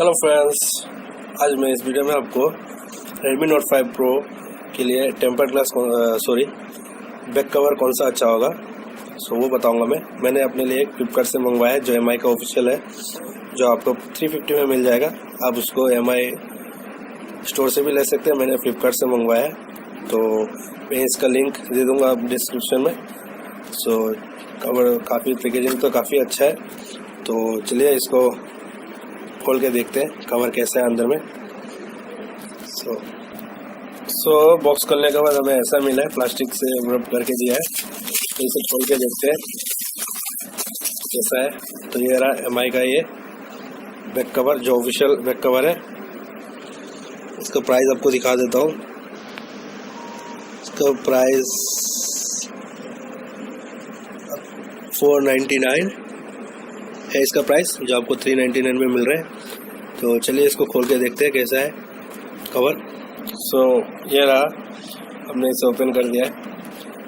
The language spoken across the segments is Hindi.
हेलो फ्रेंड्स, आज मैं इस वीडियो में आपको Redmi Note 5 Pro के लिए टेम्पर्ड ग्लास बैक कवर कौन सा अच्छा होगा वो बताऊंगा। मैंने अपने लिए एक फ्लिपकार्ट से मंगवाया है जो MI का ऑफिशियल है, जो आपको 350 में मिल जाएगा। आप उसको MI स्टोर से भी ले सकते हैं। मैंने फ्लिपकार्ट से मंगवाया है, तो मैं इसका लिंक दे दूँगा डिस्क्रिप्शन में। कवर काफ़ी पैकेजिंग तो काफ़ी अच्छा है, तो चलिए इसको खोल के देखते हैं कवर कैसा है अंदर में। बॉक्स खोलने के बाद हमें ऐसा मिला है, प्लास्टिक से रब करके दिया है। तो इसे खोल के देखते हैं कैसा है। तो ये रहा MI का ये बैक कवर, जो ऑफिशियल बैक कवर है। इसका प्राइस आपको दिखा देता हूँ। इसका प्राइस 499 है इसका प्राइस, जो आपको 399 में मिल रहा है। तो चलिए इसको खोल के देखते हैं कैसा है कवर। ये रहा, हमने इसे ओपन कर दिया है।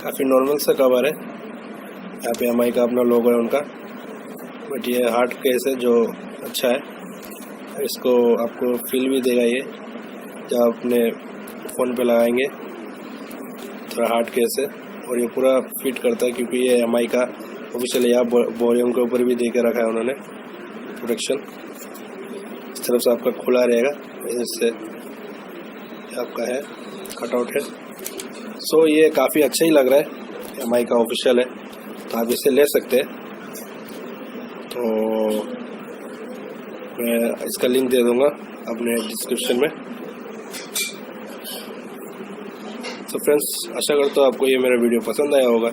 काफ़ी नॉर्मल सा कवर है। यहाँ पे MI का अपना लोगो है उनका, बट ये हार्ड केस है जो अच्छा है। इसको आपको फील भी देगा ये, जब आप अपने फ़ोन पे लगाएंगे। थोड़ा हार्ड केस है और ये पूरा फिट करता है, क्योंकि ये MI का ऑफिशियल यहाँ वॉल्यूम के ऊपर भी दे के रखा है उन्होंने प्रोटेक्शन। इस तरफ से आपका खुला रहेगा, इधर से आपका है कटआउट है। ये काफ़ी अच्छा ही लग रहा है। MI का ऑफिशियल है, तो आप इसे ले सकते हैं। तो मैं इसका लिंक दे दूँगा अपने डिस्क्रिप्शन में। तो फ्रेंड्स, आशा करता हूँ आपको ये मेरा वीडियो पसंद आया होगा।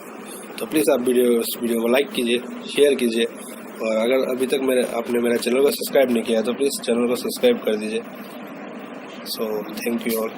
तो प्लीज़ आप इस वीडियो को लाइक कीजिए, शेयर कीजिए, और अगर अभी तक आपने मेरा चैनल को सब्सक्राइब नहीं किया तो प्लीज़ चैनल को सब्सक्राइब कर दीजिए। Thank you all.